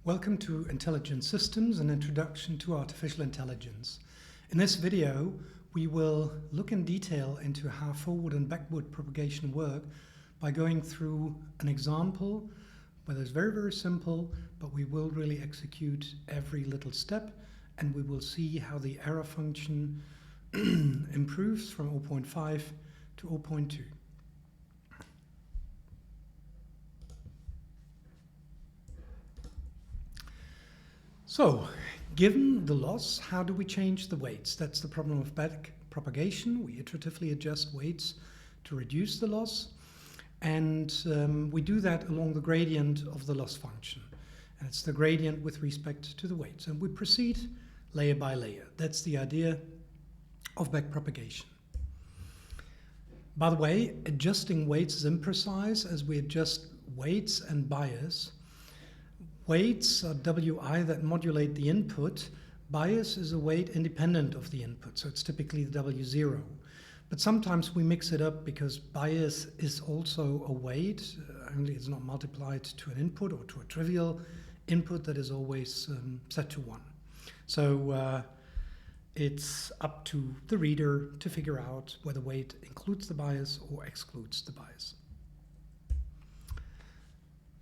Welcome to Intelligent Systems, an introduction to artificial intelligence. In this video, we will look in detail into how forward and backward propagation work by going through an example where it's very simple, but we will really execute every little step, and we will see how the error function improves from 0.5 to 0.2. So, given the loss, how do we change the weights? That's the problem of backpropagation. We iteratively adjust weights to reduce the loss, and we do that along the gradient of the loss function. And it's the gradient with respect to the weights. And we proceed layer by layer. That's the idea of backpropagation. By the way, adjusting weights is imprecise as we adjust weights and bias. Weights are WI that modulate the input. Bias is a weight independent of the input, so it's typically the W0. But sometimes we mix it up because bias is also a weight, only it's not multiplied to an input or to a trivial input that is always set to 1. So it's up to the reader to figure out whether weight includes the bias or excludes the bias.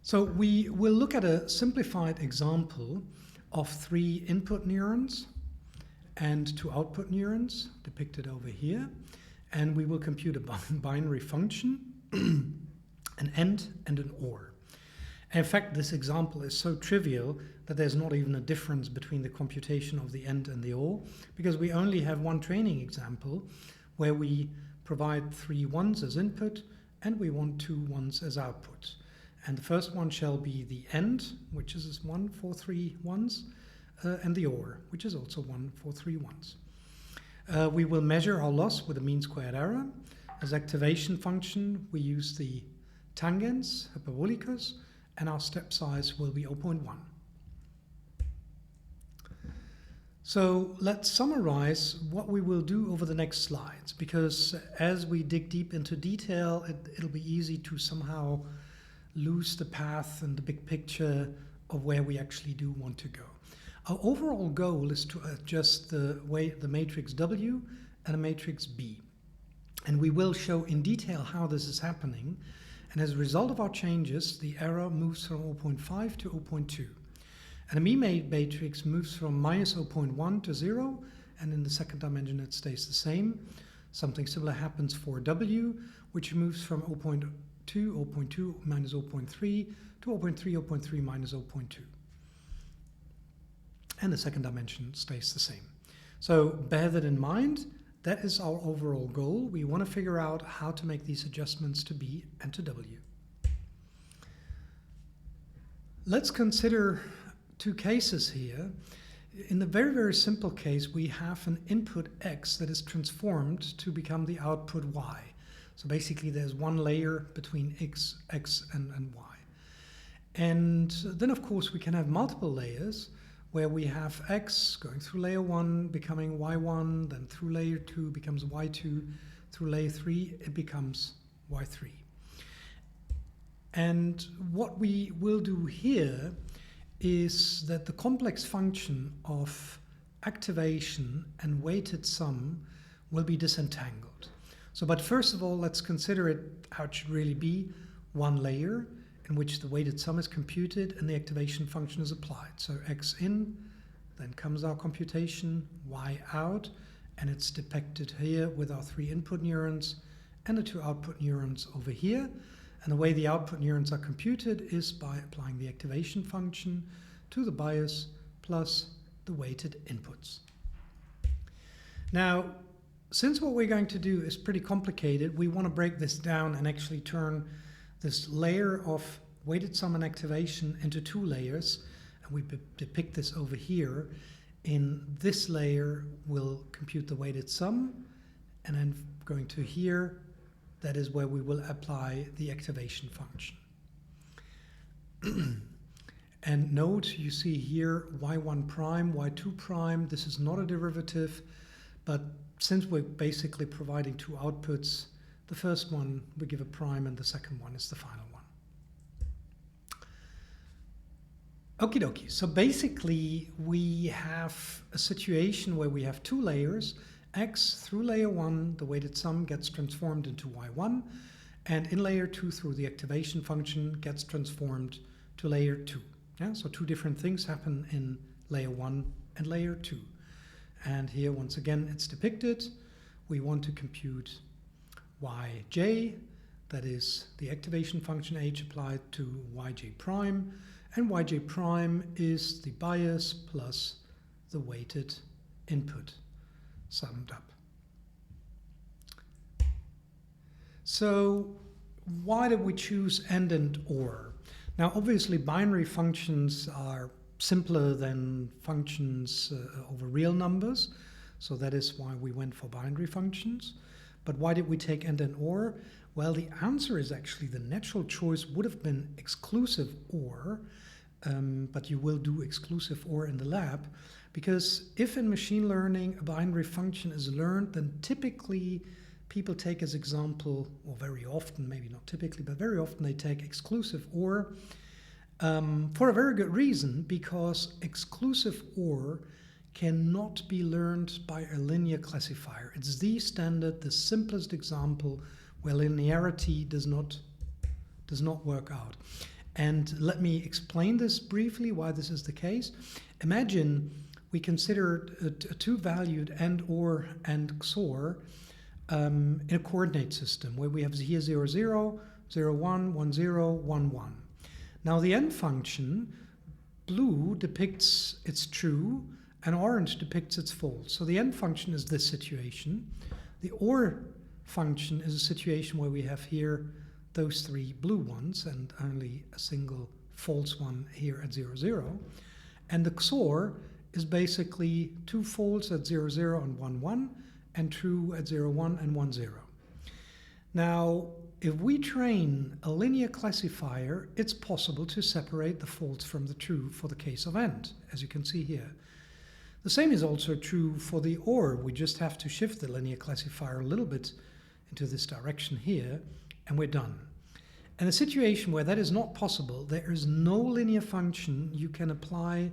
So we will look at a simplified example of 3 input neurons and 2 output neurons depicted over here. And we will compute a binary function, an AND and an OR. In fact, this example is so trivial that there's not even a difference between the computation of the AND and the OR, because we only have one training example where we provide 3 ones as input and we want 2 ones as output. And the first one shall be the AND, which is 1 for 3 ones, and the OR, which is also 1 for 3 ones. We will measure our loss with a mean squared error. As activation function, we use the tangents, hyperbolicus, and our step size will be 0.1. So let's summarize what we will do over the next slides, because as we dig deep into detail, it'll be easy to somehow lose the path and the big picture of where we actually do want to go. Our overall goal is to adjust the matrix W and a matrix B. And we will show in detail how this is happening. And as a result of our changes, the error moves from 0.5 to 0.2. And a B matrix moves from minus 0.1 to 0, and in the second dimension it stays the same. Something similar happens for W, which moves from 0.2, 0.2 minus 0.3 to 0.3, 0.3 minus 0.2. And the second dimension stays the same. So bear that in mind. That is our overall goal. We want to figure out how to make these adjustments to B and to W. Let's consider 2 cases here. In the very simple case, we have an input X that is transformed to become the output Y. So basically there's one layer between X and Y. And then of course we can have multiple layers where we have X going through layer 1 becoming Y1, then through layer 2 becomes Y2, through layer 3 it becomes Y3. And what we will do here is that the complex function of activation and weighted sum will be disentangled. So, but first of all, let's consider it how it should really be: one layer in which the weighted sum is computed and the activation function is applied. So X in, then comes our computation, Y out, and it's depicted here with our 3 input neurons and the 2 output neurons over here. And the way the output neurons are computed is by applying the activation function to the bias plus the weighted inputs. Now, since what we're going to do is pretty complicated, we want to break this down and actually turn this layer of weighted sum and activation into 2 layers. And we depict this over here. In this layer, we'll compute the weighted sum. And then going to here, that is where we will apply the activation function. And note, you see here y1 prime, y2 prime. This is not a derivative, but since we're basically providing 2 outputs, the first one we give a prime and the second one is the final one. Okie dokie. So basically we have a situation where we have two layers. X through layer 1, the weighted sum gets transformed into y1, and in layer 2 through the activation function gets transformed to layer 2. Yeah? So two different things happen in layer 1 and layer 2. And here once again it's depicted. We want to compute yj, that is the activation function h applied to yj prime, and yj prime is the bias plus the weighted input summed up. So why did we choose and or? Now obviously binary functions are simpler than functions over real numbers, so that is why we went for binary functions. But why did we take and or? Well, the answer is actually the natural choice would have been exclusive or, but you will do exclusive or in the lab, because if in machine learning a binary function is learned, then typically people take as example, or very often, maybe not typically, but very often they take exclusive or for a very good reason, because exclusive or cannot be learned by a linear classifier. It's the standard, the simplest example where linearity does not work out. And let me explain this briefly, why this is the case. Imagine we consider a two-valued and or and XOR in a coordinate system where we have here 0, 0, 0, 1, 1, 0, 1, 1. Now the end function, blue depicts its true and orange depicts its false. So the end function is this situation. The or function is a situation where we have here those three blue ones and only a single false one here at 0, 0. And the XOR is basically two false at 0, 0 and 1, 1, and true at 0, 1 and 1, 0. Now, if we train a linear classifier, it's possible to separate the false from the true for the case of AND, as you can see here. The same is also true for the OR. We just have to shift the linear classifier a little bit into this direction here, and we're done. In a situation where that is not possible, there is no linear function you can apply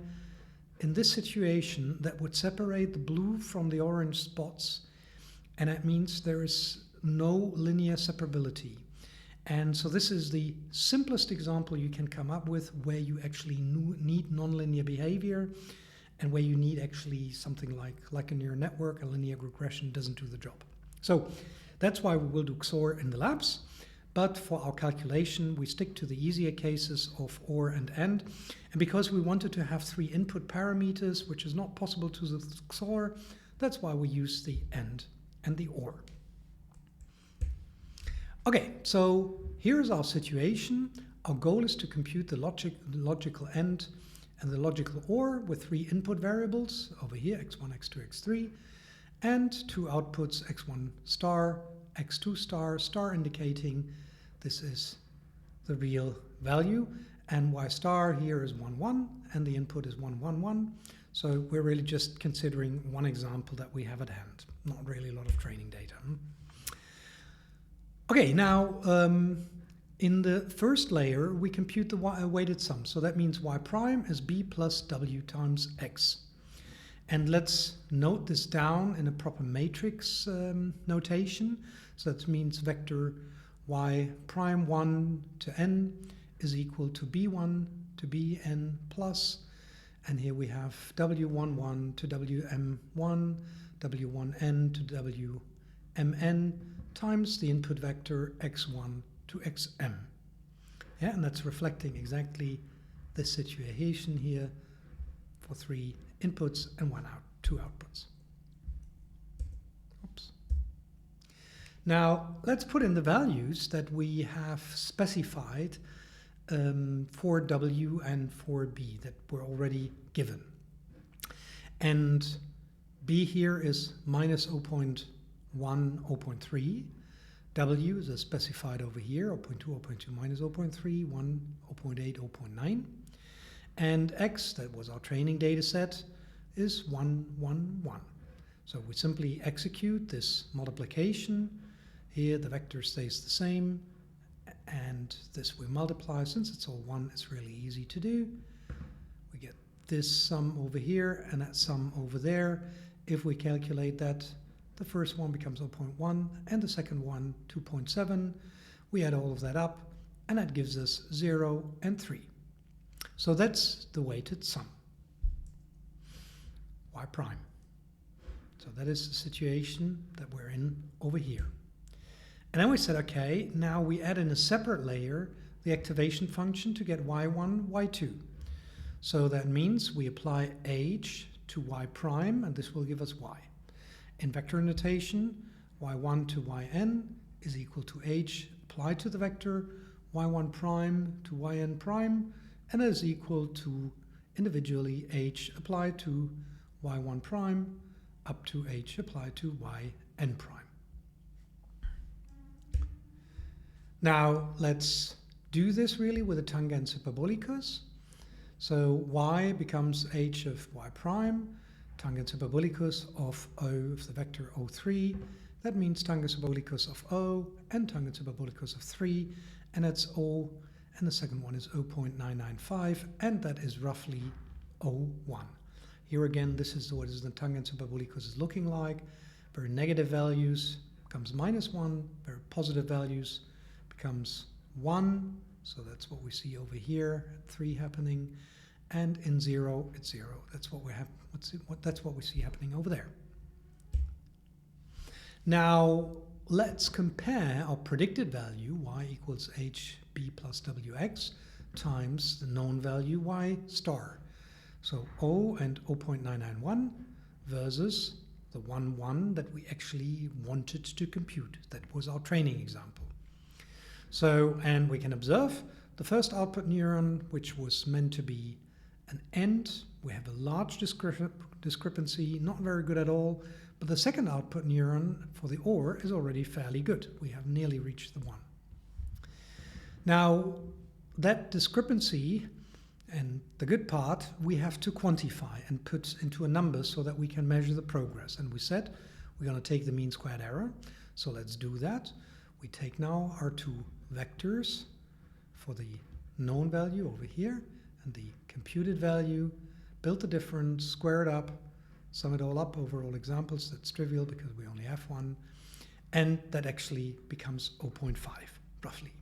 in this situation that would separate the blue from the orange spots, and that means there is no linear separability. And so this is the simplest example you can come up with where you actually need nonlinear behavior and where you need actually something like a neural network. A linear regression doesn't do the job. So that's why we will do XOR in the labs. But for our calculation, we stick to the easier cases of OR and AND. And because we wanted to have three input parameters, which is not possible to the XOR, that's why we use the AND and the OR. Okay, so here's our situation. Our goal is to compute the logical AND and the logical OR with three input variables over here, x1, x2, x3, and two outputs, x1 star, x2 star, star indicating this is the real value, and y star here is 1, 1, and the input is 1, 1, 1. So we're really just considering one example that we have at hand, not really a lot of training data. Okay, now in the first layer we compute the weighted sum. So that means y prime is b plus w times x. And let's note this down in a proper matrix notation. So that means vector y prime 1 to n is equal to b1 to bn plus, and here we have w11 to wm1, w1n to wmn times the input vector x1 to xm. Yeah, and that's reflecting exactly this situation here for three inputs and two outputs. Oops. Now let's put in the values that we have specified for w and for b that were already given. And b here is minus 0.1, 0.3. W is specified over here, 0.2, 0.2 minus 0.3, 1, 0.8, 0.9. And x, that was our training data set, is 1, 1, 1. So we simply execute this multiplication. Here the vector stays the same, and this we multiply. Since it's all 1, it's really easy to do. this sum over here and that sum over there. If we calculate that, the first one becomes 0.1 and the second one 2.7. We add all of that up and that gives us 0 and 3. So that's the weighted sum, y prime. So that is the situation that we're in over here. And then we said, okay, now we add in a separate layer the activation function to get y1, y2. So that means we apply h to y prime, and this will give us y. In vector notation, y1 to yn is equal to h applied to the vector, y1 prime to yn prime, and that is equal to individually h applied to y1 prime up to h applied to yn prime. Now let's do this really with a tangent hyperbolicus. So y becomes h of y prime, tangent hyperbolicus of O of the vector O3. That means tangent hyperbolicus of O and tangent hyperbolicus of 3, and that's O, and the second one is 0.995, and that is roughly O1. Here again, this is what the tangent hyperbolicus is looking like. Very negative values becomes -1, very positive values becomes 1, so that's what we see over here, 3 happening, and in 0 it's 0. That's what we see happening over there. Now let's compare our predicted value y equals hb plus wx times the known value y star. So O and 0.991 versus the 1, that we actually wanted to compute. That was our training example. So, and we can observe the first output neuron, which was meant to be an end. We have a large discrepancy, not very good at all. But the second output neuron for the OR is already fairly good. We have nearly reached the 1. Now, that discrepancy, and the good part, we have to quantify and put into a number so that we can measure the progress. And we said we're going to take the mean squared error. So let's do that. We take now our 2 vectors for the known value over here and the computed value, build the difference, square it up, sum it all up over all examples. That's trivial because we only have 1. And that actually becomes 0.5, roughly.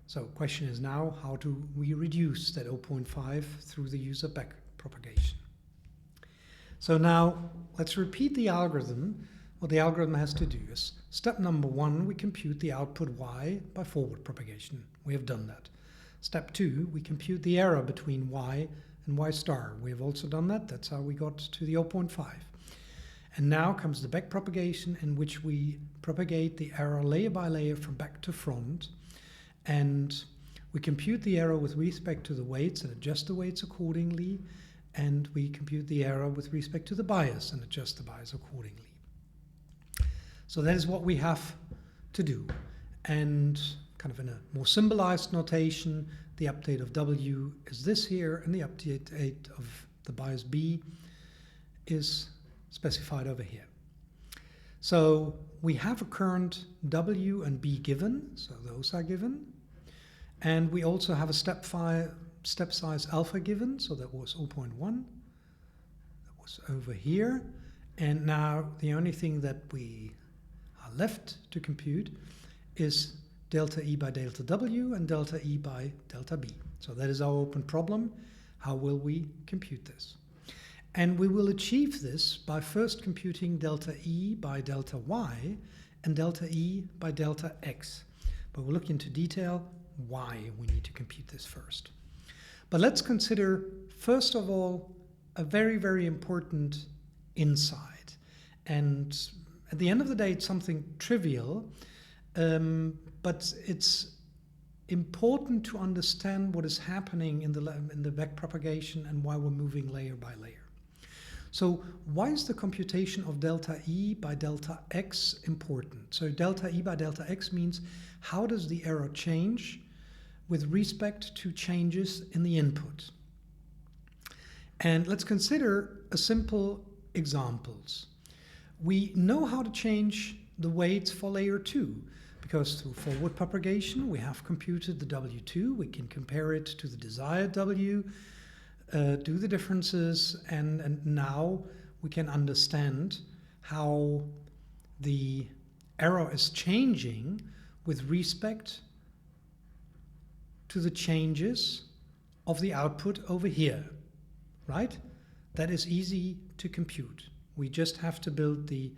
So question is now, how do we reduce that 0.5 through the use of backpropagation? So now let's repeat the algorithm. What the algorithm has to do is, step number 1, we compute the output y by forward propagation. We have done that. Step 2, we compute the error between y and y star. We have also done that. That's how we got to the 0.5. And now comes the backpropagation, in which we propagate the error layer by layer from back to front. And we compute the error with respect to the weights and adjust the weights accordingly. And we compute the error with respect to the bias and adjust the bias accordingly. So that is what we have to do. And kind of in a more symbolized notation, the update of W is this here, and the update of the bias B is specified over here. So we have a current W and B given, so those are given. And we also have a step size alpha given, so that was 0.1. That was over here. And now the only thing that we are left to compute is delta E by delta W and delta E by delta B. So that is our open problem. How will we compute this? And we will achieve this by first computing delta E by delta Y and delta E by delta X. But we'll look into detail why we need to compute this first. But let's consider, first of all, a very, very important insight. And at the end of the day, it's something trivial, but it's important to understand what is happening in the backpropagation and why we're moving layer by layer. So why is the computation of delta E by delta X important? So delta E by delta X means how does the error change with respect to changes in the input? And let's consider a simple examples. We know how to change the weights for layer 2 because through forward propagation we have computed the W2. We can compare it to the desired W. do the differences, and now we can understand how the error is changing with respect to the changes of the output over here, right? That is easy to compute. We just have to build the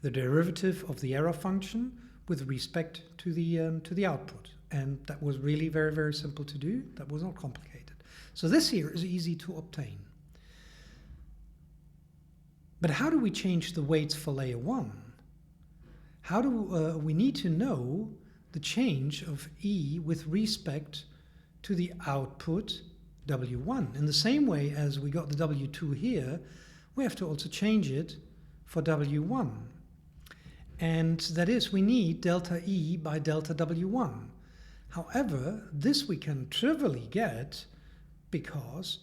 derivative of the error function with respect to the output. And that was really very, very simple to do. That was not complicated. So this here is easy to obtain. But how do we change the weights for layer 1? How do we need to know the change of E with respect to the output W1. In the same way as we got the W2 here, we have to also change it for W1. And that is, we need delta E by delta W1. However, this we can trivially get because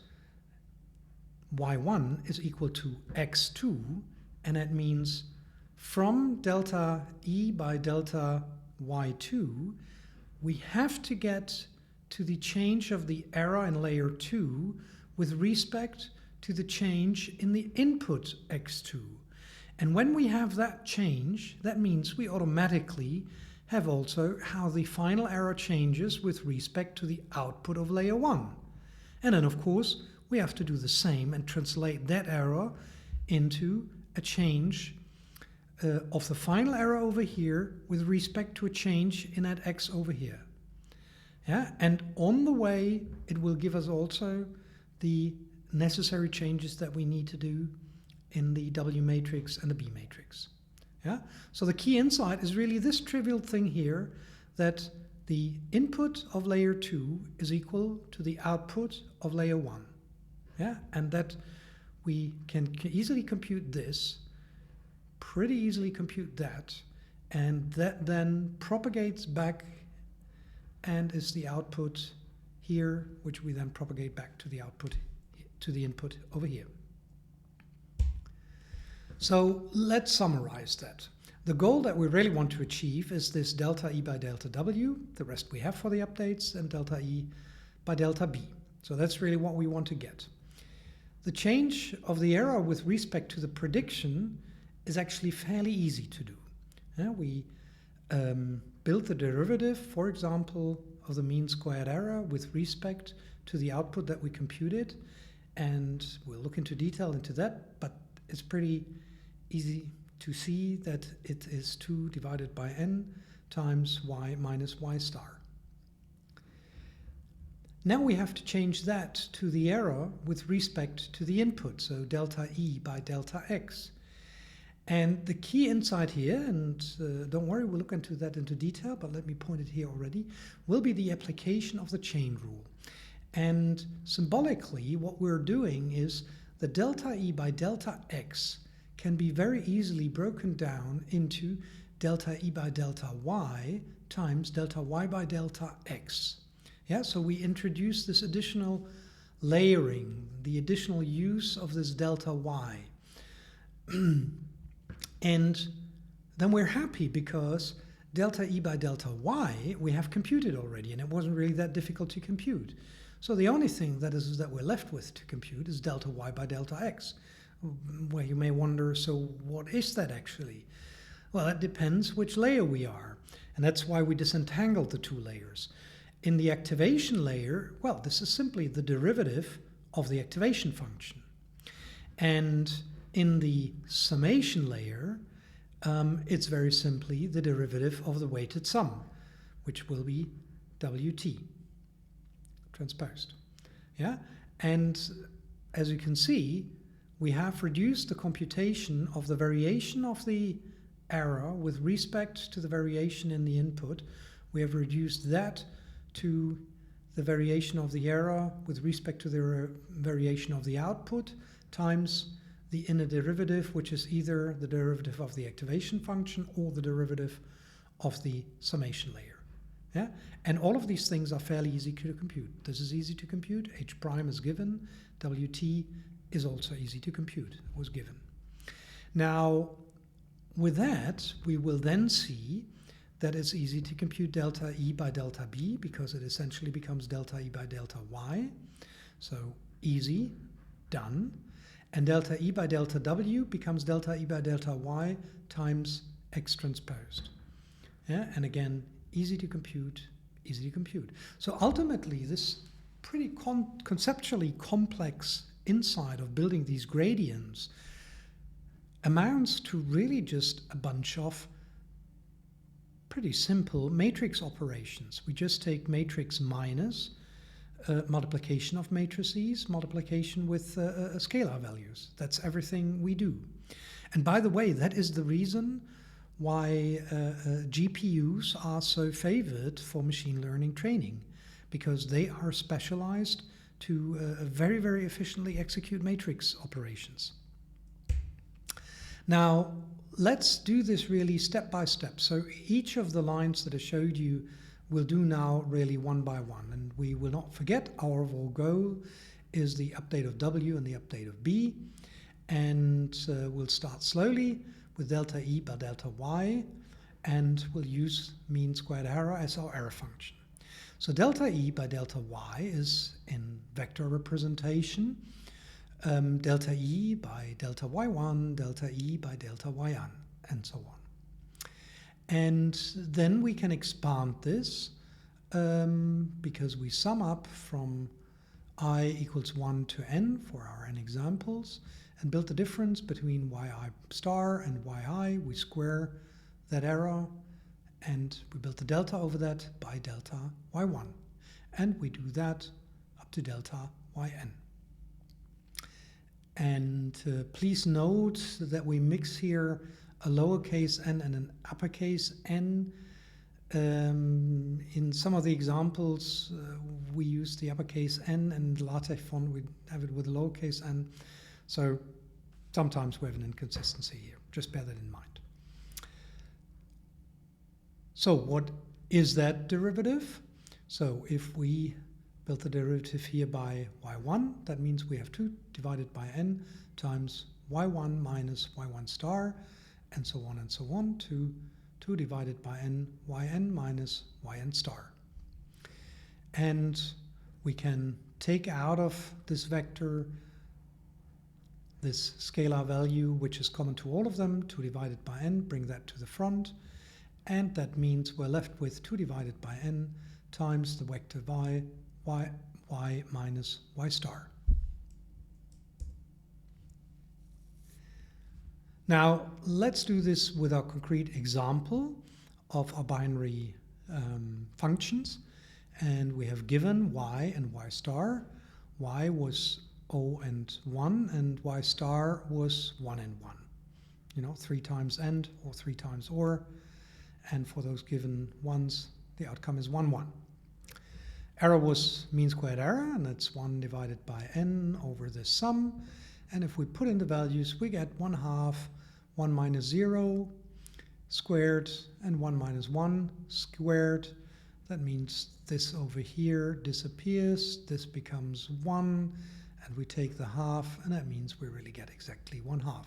Y1 is equal to X2, and that means from delta E by delta Y2, we have to get to the change of the error in layer 2 with respect to the change in the input X2. And when we have that change, that means we automatically have also how the final error changes with respect to the output of layer 1. And then, of course, we have to do the same and translate that error into a change of the final error over here with respect to a change in that X over here. Yeah? And on the way, it will give us also the necessary changes that we need to do in the W matrix and the B matrix. Yeah? So the key insight is really this trivial thing here, that the input of layer 2 is equal to the output of layer 1. Yeah? And that we can easily compute this, pretty easily compute that, and that then propagates back and is the output here, which we then propagate back to the output, to the input over here. So let's summarize that. The goal that we really want to achieve is this delta E by delta W, the rest we have for the updates, and delta E by delta B. So that's really what we want to get. The change of the error with respect to the prediction is actually fairly easy to do. We build the derivative, for example, of the mean squared error with respect to the output that we computed, and we'll look into detail into that, but it's pretty easy to see that it is 2 divided by n times y minus y star. Now we have to change that to the error with respect to the input, so delta E by delta X. And the key insight here, and don't worry, we'll look into that into detail, but let me point it here already, will be the application of the chain rule. And symbolically, what we're doing is the delta E by delta X can be very easily broken down into delta E by delta Y times delta Y by delta X. Yeah, so we introduce this additional layering, the additional use of this delta Y. And then we're happy because delta E by delta Y we have computed already, and it wasn't really that difficult to compute. So the only thing that we're left with to compute is delta Y by delta X. Where you may wonder, so what is that actually? Well, it depends which layer we are, and that's why we disentangled the two layers. In the activation layer, well, this is simply the derivative of the activation function. And in the summation layer, it's very simply the derivative of the weighted sum, which will be WT transposed. Yeah? And as you can see, we have reduced the computation of the variation of the error with respect to the variation in the input. We have reduced that to the variation of the error with respect to the variation of the output times the inner derivative, which is either the derivative of the activation function or the derivative of the summation layer. Yeah? And all of these things are fairly easy to compute. This is easy to compute. H prime is given. WT is also easy to compute. It was given. Now, with that, we will then see that it's easy to compute delta E by delta B because it essentially becomes delta E by delta Y. So easy, done. And delta E by delta W becomes delta E by delta Y times X transposed. Yeah? And again, easy to compute, easy to compute. So ultimately, this pretty conceptually complex insight of building these gradients amounts to really just a bunch of pretty simple matrix operations. We just take matrix minus multiplication of matrices, multiplication with scalar values. That's everything we do. And by the way, that is the reason why GPUs are so favored for machine learning training, because they are specialized to very, very efficiently execute matrix operations. Now, let's do this really step by step. So each of the lines that I showed you we'll do now really one by one. And we will not forget our overall goal is the update of W and the update of B. And we'll start slowly with delta E by delta Y. And we'll use mean squared error as our error function. So delta E by delta Y is in vector representation. Delta E by delta Y1, delta E by delta Yn, and so on. And then we can expand this because we sum up from I equals 1 to n for our n examples and build the difference between yi star and yi. We square that error and we build the delta over that by delta y1. And we do that up to delta yn. And please note that we mix here a lowercase n and an uppercase n. In some of the examples, we use the uppercase n, and in LaTeX font we have it with a lowercase n. So sometimes we have an inconsistency here. Just bear that in mind. So what is that derivative? So if we build the derivative here by y1, that means we have 2 divided by n times y1 minus y1 star, and so on, to 2 divided by n, yn minus yn star. And we can take out of this vector this scalar value, which is common to all of them, 2 divided by n, bring that to the front, and that means we're left with 2 divided by n times the vector y minus y star. Now, let's do this with our concrete example of our binary functions. And we have given y and y star. Y was 0 and 1, and y star was 1 and 1. You know, 3 times and or 3 times or. And for those given ones, the outcome is 1, 1. Error was mean squared error, and that's 1 divided by n over the sum. And if we put in the values, we get 1/2, 1 minus 0 squared, and 1 minus 1 squared. That means this over here disappears, this becomes 1, and we take the half, and that means we really get exactly 1/2.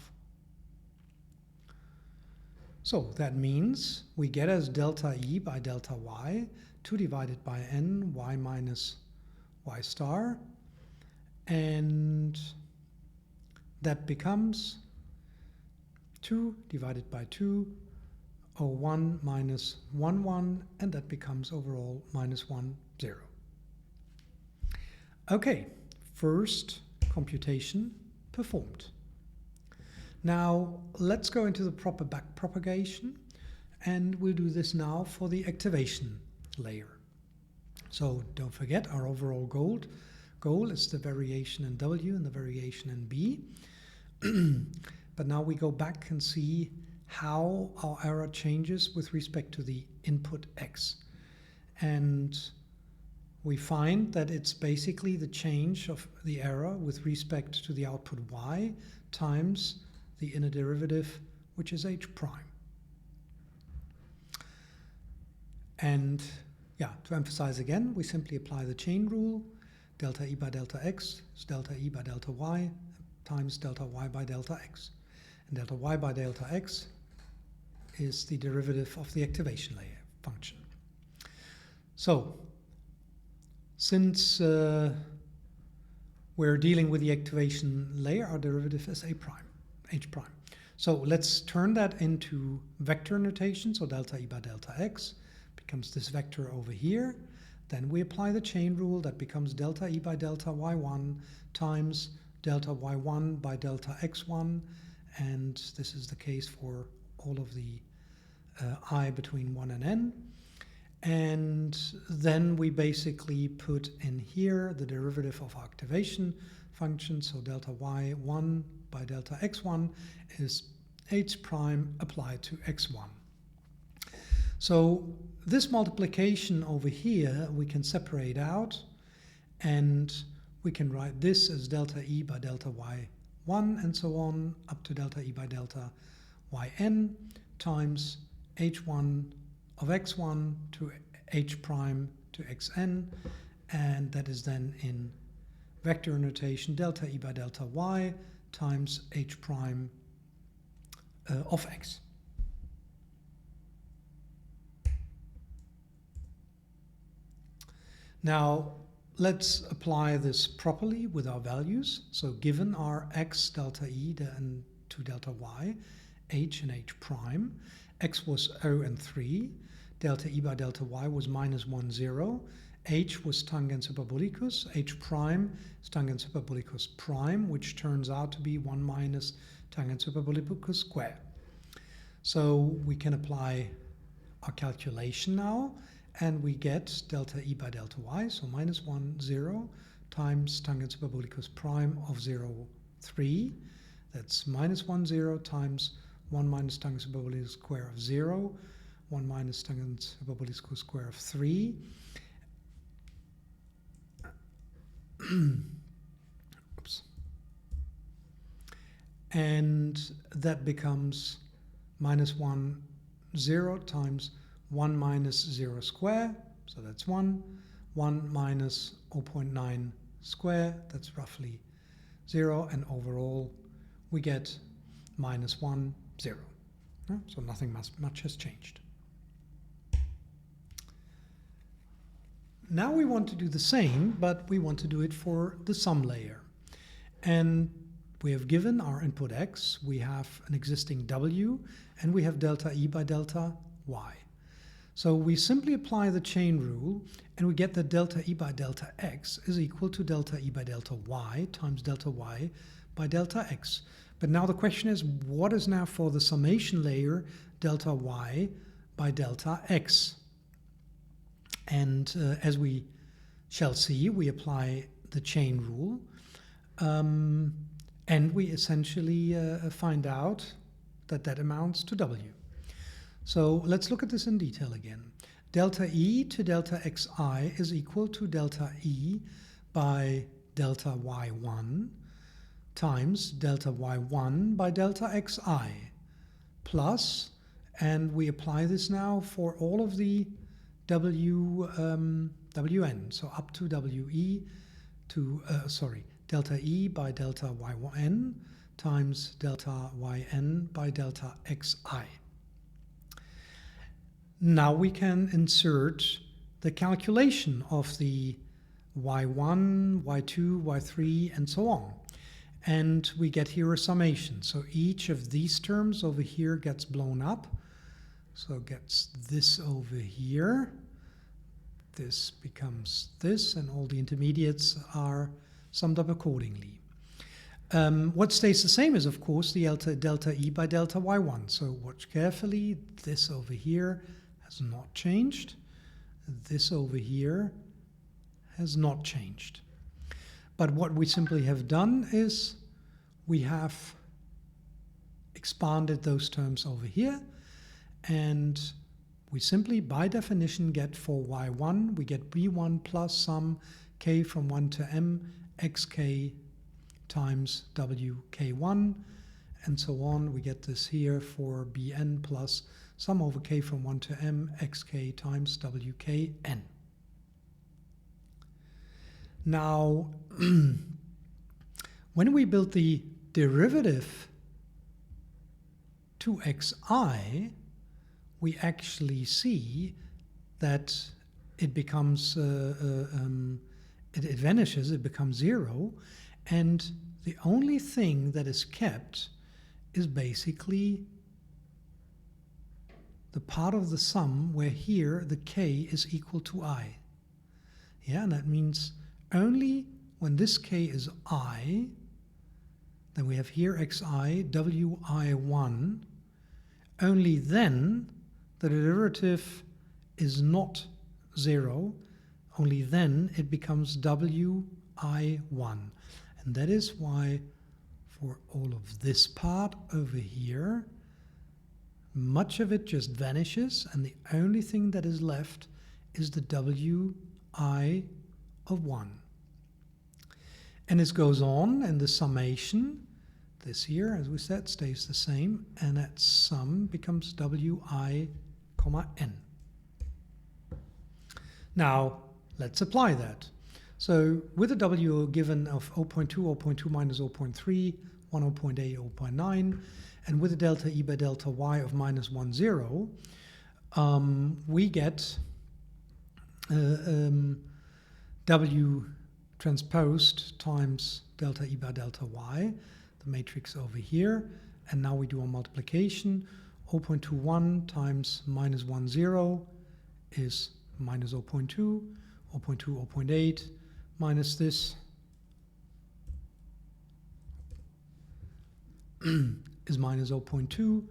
So that means we get as delta E by delta Y, 2 divided by n, y minus y star, and that becomes 2 divided by 2, 01 minus 1, 1, and that becomes overall minus 1, 0. Okay, first computation performed. Now let's go into the proper backpropagation, and we'll do this now for the activation layer. So don't forget, our overall goal is the variation in W and the variation in B. But now we go back and see how our error changes with respect to the input X. And we find that it's basically the change of the error with respect to the output Y times the inner derivative, which is H prime. And yeah, to emphasize again, we simply apply the chain rule. Delta E by delta X is delta E by delta Y times delta Y by delta X. And delta Y by delta X is the derivative of the activation layer function. So, since we're dealing with the activation layer. Our derivative is h prime. So let's turn that into vector notation. So delta E by delta x becomes this vector over here. Then we apply the chain rule. That becomes delta E by delta y1 times delta y1 by delta x1. And this is the case for all of the I between 1 and n. And then we basically put in here the derivative of our activation function. So delta y1 by delta x1 is h prime applied to x1. So this multiplication over here we can separate out, and we can write this as delta E by delta y1 and so on up to delta E by delta yn times h1 of x1 to h prime to xn, and that is then in vector notation delta E by delta y times h prime of x. Now let's apply this properly with our values. So given our x delta E and to delta y, h and h prime, x was 0 and 3, delta E by delta y was minus 1, 0, h was tangent hyperbolicus, h prime is tangent hyperbolicus prime, which turns out to be 1 minus tangent hyperbolicus square. So we can apply our calculation now, and we get delta E by delta y, so minus 1, 0 times tangent hyperbolicus prime of 0, 3. That's minus 1, 0 times 1 minus tangent hyperbolicus square of 0, 1 minus tangent hyperbolicus square of 3. Oops. And that becomes minus 1, 0 times 1 minus 0 square, so that's 1. 1 minus 0.9 square, that's roughly 0. And overall, we get minus 1, 0. So nothing much has changed. Now we want to do the same, but we want to do it for the sum layer. And we have given our input x, we have an existing w, and we have delta E by delta y. So we simply apply the chain rule, and we get that delta E by delta x is equal to delta E by delta y times delta y by delta x. But now the question is, what is now for the summation layer delta y by delta x? And as we shall see, we apply the chain rule, and we essentially find out that that amounts to w. So let's look at this in detail again. Delta E to delta xi is equal to delta E by delta y1 times delta y1 by delta xi plus, and we apply this now for all of the wn, so up to we to, delta E by delta yn times delta yn by delta xi. Now we can insert the calculation of the y1, y2, y3, and so on. And we get here a summation. So each of these terms over here gets blown up. So it gets this over here. This becomes this, and all the intermediates are summed up accordingly. What stays the same is, of course, the delta E by delta y1. So watch carefully. This over here has not changed. This over here has not changed. But what we simply have done is we have expanded those terms over here, and we simply, by definition, get for y1, we get b1 plus sum k from 1 to m xk times wk1, and so on. We get this here for bn plus sum over k from 1 to m xk times wkn. Now, when we build the derivative to xi, we actually see that it becomes, it vanishes, it becomes 0, And the only thing that is kept is basically the part of the sum where here the k is equal to I. Yeah, and that means only when this k is I, then we have here xi, wi1, only then the derivative is not 0, only then it becomes wi1. And that is why for all of this part over here, much of it just vanishes, and the only thing that is left is the wi of 1. And this goes on, and the summation, this here, as we said, stays the same, and that sum becomes wi, n. Now, let's apply that. So with a w given of 0.2, 0.2 minus 0.3, 1, 0.8, 0.9, and with a delta E by delta Y of minus 1, 0, we get W transposed times delta E by delta Y, the matrix over here, and now we do a multiplication. 0.21 times minus 1, 0 is minus 0.2, 0.2, 0.8, minus this is minus 0.2,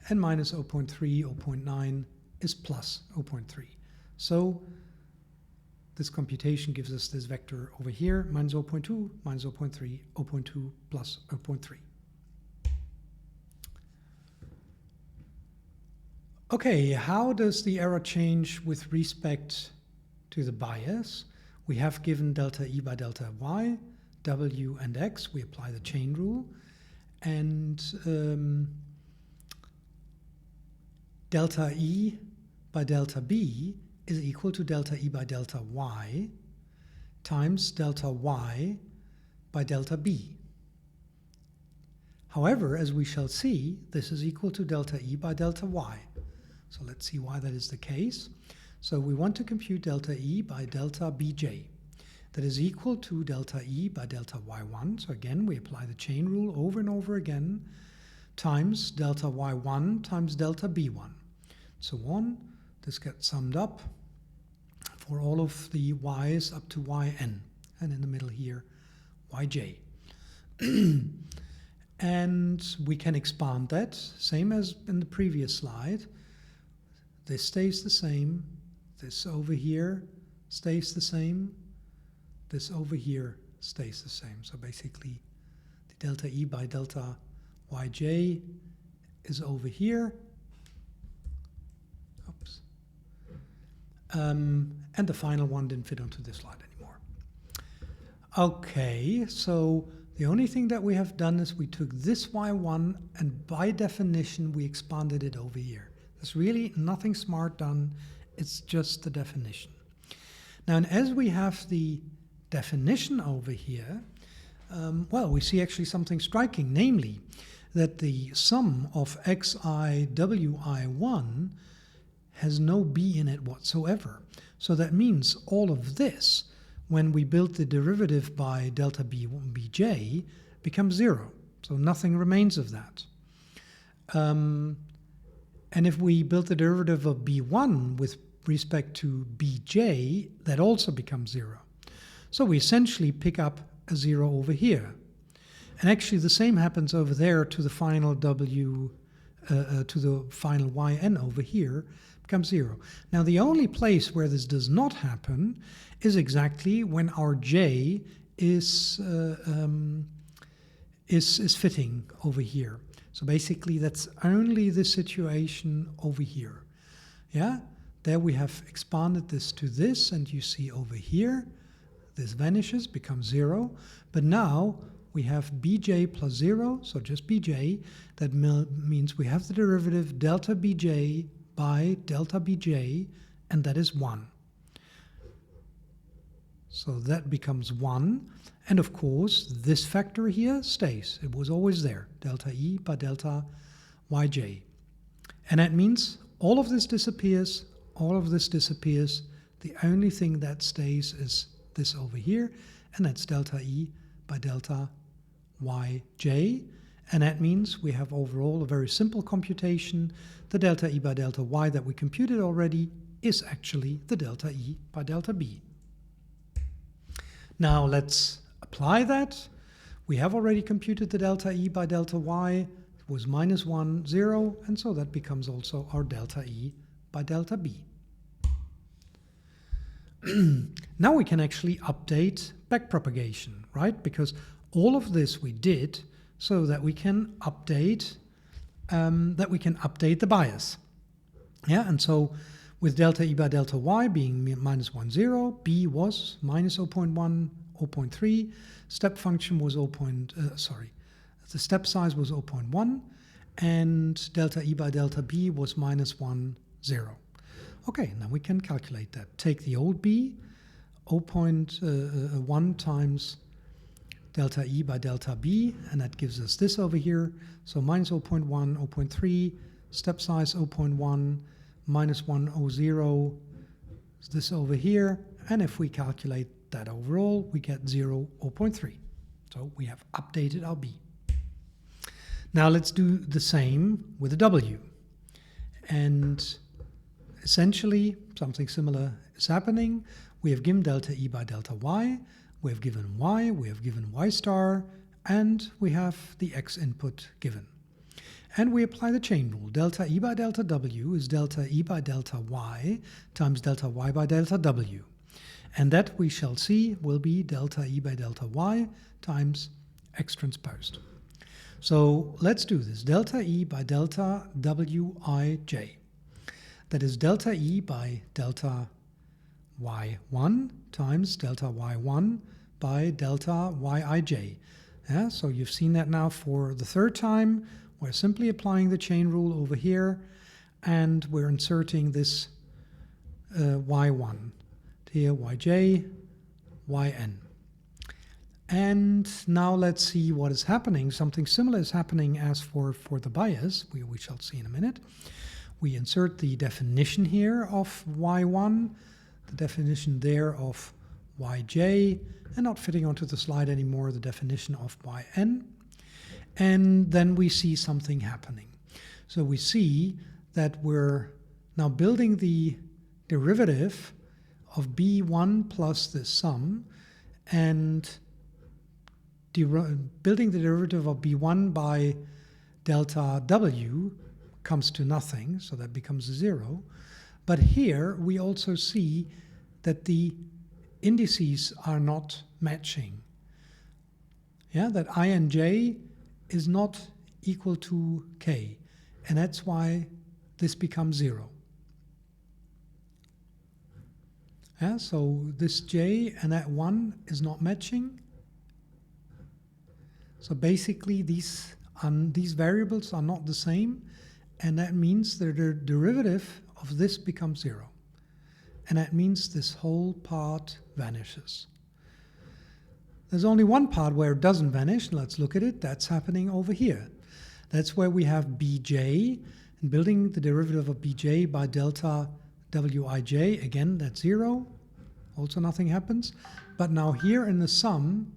and minus 0.3, 0.9 is plus 0.3. So this computation gives us this vector over here, minus 0.2, minus 0.3, 0.2 plus 0.3. Okay, how does the error change with respect to the bias? We have given delta E by delta Y, W and X. We apply the chain rule. And delta E by delta B is equal to delta E by delta Y times delta Y by delta B. However, as we shall see, this is equal to delta E by delta Y. So let's see why that is the case. So we want to compute delta E by delta Bj. That is equal to delta E by delta Y1. So again, we apply the chain rule over and over again, times delta Y1 times delta B1. So on, this gets summed up for all of the Y's up to Yn, and in the middle here, Yj. And we can expand that, same as in the previous slide. This stays the same, this over here stays the same, this over here stays the same. So basically the delta E by delta Yj is over here. Oops. And the final one didn't fit onto this slide anymore. Okay, so the only thing that we have done is we took this y1 and by definition we expanded it over here. There's really nothing smart done, it's just the definition. Now, and as we have the definition over here, well, we see actually something striking, namely that the sum of xi wi1 has no b in it whatsoever. So that means all of this, when we build the derivative by delta bj, becomes 0. So nothing remains of that. And if we build the derivative of b1 with respect to bj, that also becomes 0. So we essentially pick up a 0 over here. And actually the same happens over there to the final w, to the final yn over here, becomes 0. Now the only place where this does not happen is exactly when our j is fitting over here. So basically that's only the situation over here. Yeah, there we have expanded this to this, and you see over here this vanishes, becomes 0. But now we have bj plus 0, so just bj. That means we have the derivative delta bj by delta bj, and that is 1. So that becomes 1. And of course, this factor here stays. It was always there, delta E by delta Yj. And that means all of this disappears, all of this disappears. The only thing that stays is this over here, and that's delta E by delta yj. And that means we have overall a very simple computation. The delta E by delta Y that we computed already is actually the delta E by delta B. Now let's apply that. We have already computed the delta E by delta Y. It was minus 1, 0, and so that becomes also our delta E by delta B. Now we can actually update backpropagation, right? Because all of this we did so that we can update the bias. Yeah, and so with delta E by delta Y being minus 1, 0, B was minus 0.1, 0.3, step function was the step size was 0.1, and delta E by delta B was minus 1, 0. Okay, now we can calculate that. Take the old B, 0.1 times delta E by delta B, and that gives us this over here. So minus 0.1, 0.3, step size 0.1, minus 100 is this over here. And if we calculate that overall, we get 0.3. So we have updated our B. Now let's do the same with the W. And essentially, something similar is happening. We have given delta E by delta Y. We have given Y, we have given Y star, and we have the X input given. And we apply the chain rule. Delta E by delta W is delta E by delta Y times delta Y by delta W. And that we shall see will be delta E by delta Y times X transposed. So let's do this. Delta E by delta Wij. That is delta E by delta Y1 times delta Y1 by delta Wij. Yeah, so you've seen that now for the third time. We're simply applying the chain rule over here, and we're inserting this Y1 here, Yj, Yn. And now let's see what is happening. Something similar is happening as for the bias, we shall see in a minute. We insert the definition here of Y1, the definition there of Yj, and not fitting onto the slide anymore, the definition of Yn. And then we see something happening. So we see that we're now building the derivative of B1 plus this sum, and building the derivative of B1 by delta W comes to nothing, so that becomes 0. But here we also see that the indices are not matching. Yeah, that I and j is not equal to k, and that's why this becomes 0. Yeah, so this j and that 1 is not matching. So basically these variables are not the same, and that means that the derivative of this becomes 0. And that means this whole part vanishes. There's only one part where it doesn't vanish. Let's look at it. That's happening over here. That's where we have bj, and building the derivative of bj by delta wij. Again, that's 0. Also nothing happens. But now here in the sum,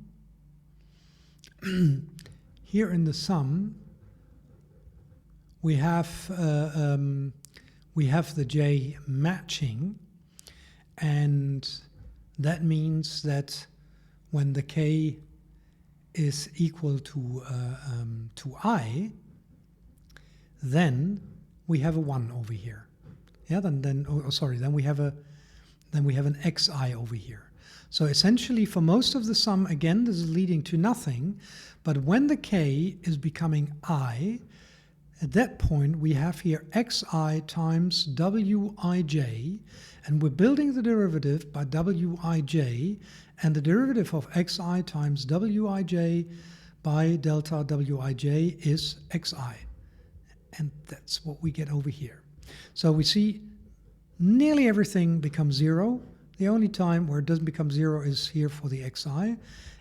we have the j matching, and that means that when the k is equal to I, then we have a 1 over here. Yeah, then we have an xi over here. So essentially for most of the sum, again, this is leading to nothing, but when the k is becoming I, at that point we have here xi times wij, and we're building the derivative by wij, and the derivative of xi times wij by delta wij is xi. And that's what we get over here. So we see nearly everything becomes 0. The only time where it doesn't become 0 is here for the xi.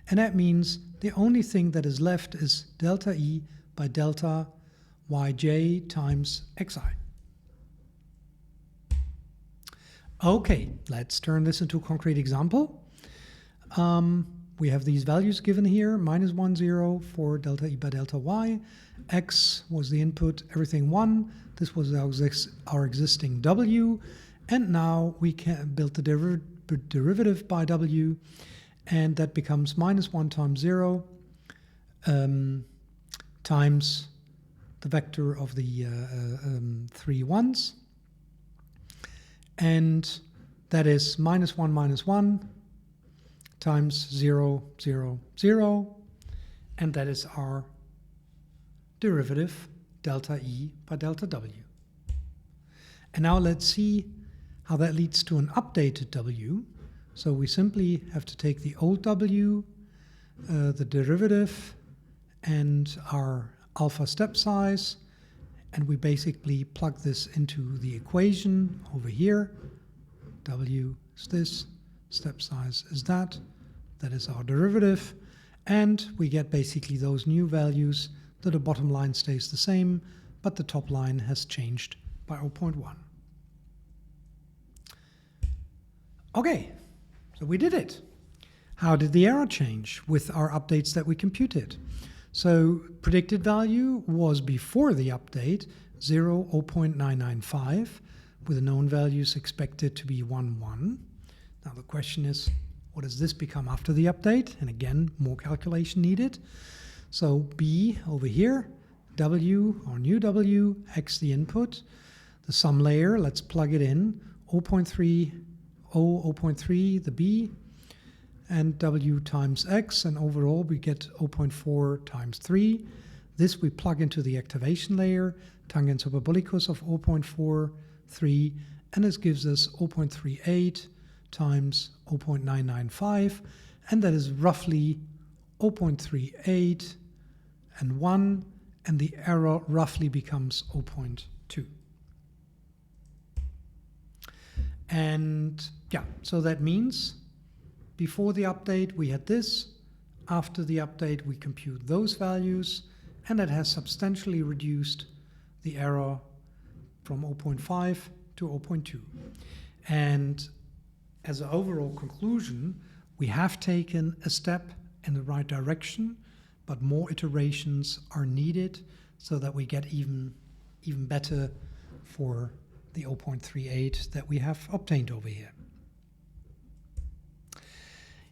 And that means the only thing that is left is delta E by delta Yj times xi. Okay, let's turn this into a concrete example. we have these values given here, -1, 0 for delta E by delta Y. X was the input, everything 1. This was our existing W. And now we can build the derivative by W, and that becomes -1 times 0 times the vector of the 3 ones. And that is -1 minus 1 times 0, 0, 0. And that is our derivative, delta E by delta W. And now let's see how that leads to an updated W. So we simply have to take the old W, the derivative, and our alpha step size, and we basically plug this into the equation over here. W is this, step size is that is our derivative, and we get basically those new values that the bottom line stays the same, but the top line has changed by 0.1. Okay, so we did it. How did the error change with our updates that we computed? So predicted value was before the update 0.995, with the known values expected to be 1, 1. Now the question is, what does this become after the update? And again, more calculation needed. So B over here, W, our new W, X the input. The sum layer, let's plug it in, 0.3, 0.3, the B, and W times X, and overall we get 0.4 times 3. This we plug into the activation layer, tangent superbolicus of 0.43, and this gives us 0.38 times 0.995, and that is roughly 0.38 and 1, and the error roughly becomes 0.2. And yeah, so that means before the update we had this, after the update we compute those values, and that has substantially reduced the error from 0.5 to 0.2. And as an overall conclusion, we have taken a step in the right direction, but more iterations are needed so that we get even better for the 0.38 that we have obtained over here.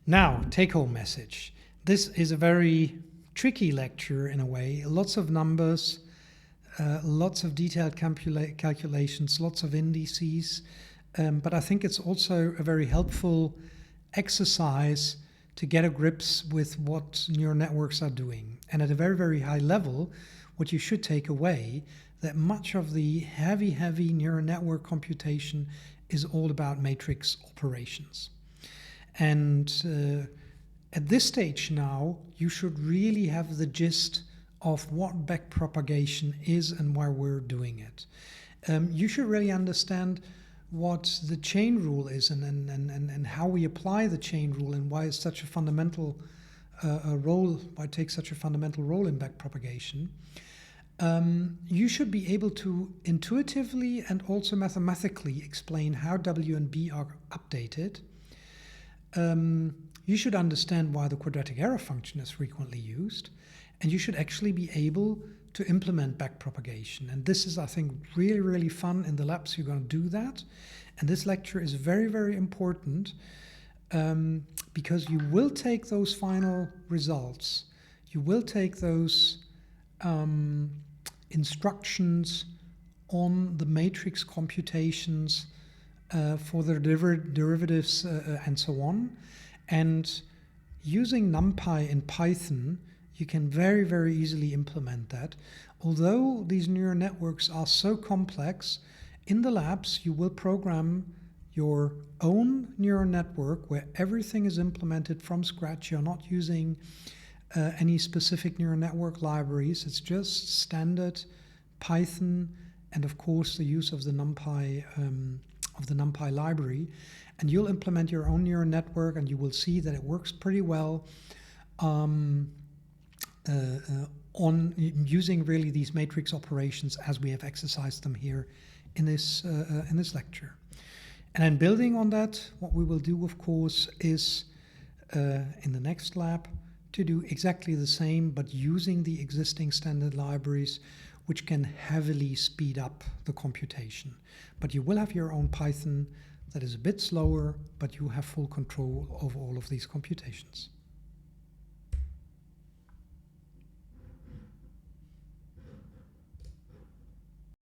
Now, take-home message. This is a very tricky lecture in a way. Lots of numbers, lots of detailed calculations, lots of indices, but I think it's also a very helpful exercise to get a grips with what neural networks are doing. And at a very, very high level, what you should take away, that much of the heavy neural network computation is all about matrix operations. And at this stage now, you should really have the gist of what backpropagation is and why we're doing it. You should really understand what the chain rule is and how we apply the chain rule and why it's such a fundamental why it takes such a fundamental role in backpropagation. You should be able to intuitively and also mathematically explain how W and B are updated. You should understand why the quadratic error function is frequently used, and you should actually be able to implement backpropagation. And this is, I think, really, really fun. In the labs, you're going to do that. And this lecture is very, very important because you will take those final results. You will take those instructions on the matrix computations for the derivatives and so on. And using NumPy in Python, you can very, very easily implement that. Although these neural networks are so complex, in the labs you will program your own neural network where everything is implemented from scratch. You're not using any specific neural network libraries. It's just standard Python and of course the use of the NumPy library. And you'll implement your own neural network and you will see that it works pretty well on using really these matrix operations as we have exercised them here in this lecture. And then building on that, what we will do, of course, is in the next lab to do exactly the same, but using the existing standard libraries, which can heavily speed up the computation. But you will have your own Python that is a bit slower, but you have full control over all of these computations.